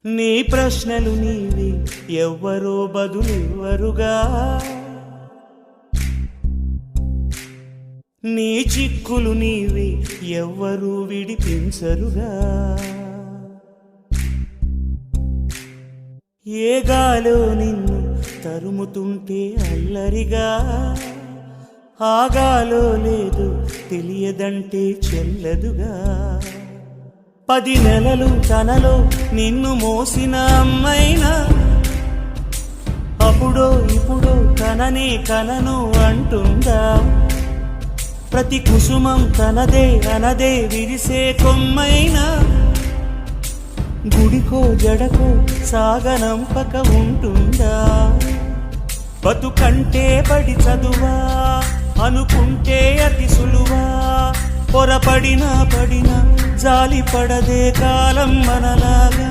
నీ ప్రశ్నలు నీవి ఎవ్వరో బదులెవ్వరుగా, నీ చిక్కులు నీవి ఎవ్వరూ విడిపించరుగా. ఏ గాలో నిన్ను తరుముతుంటే అల్లరిగా, ఆగాలో లేదు తెలియదంటే చెల్లదుగా. 10 నెలలు తనలో నిన్ను మోసిన అమ్మైనా అప్పుడో ఇప్పుడో కననే కనను అంటుందా. ప్రతి కుసుమం తనదే అనదే విరిసే కొమ్మైనా గుడికో జడకో సాగనంపక ఉంటుందా. బతుకంటే పడి చదువా అనుకుంటే అతి సులువా, పొరపడినా పడినా జాలి పడదే కాలం మనలాగా.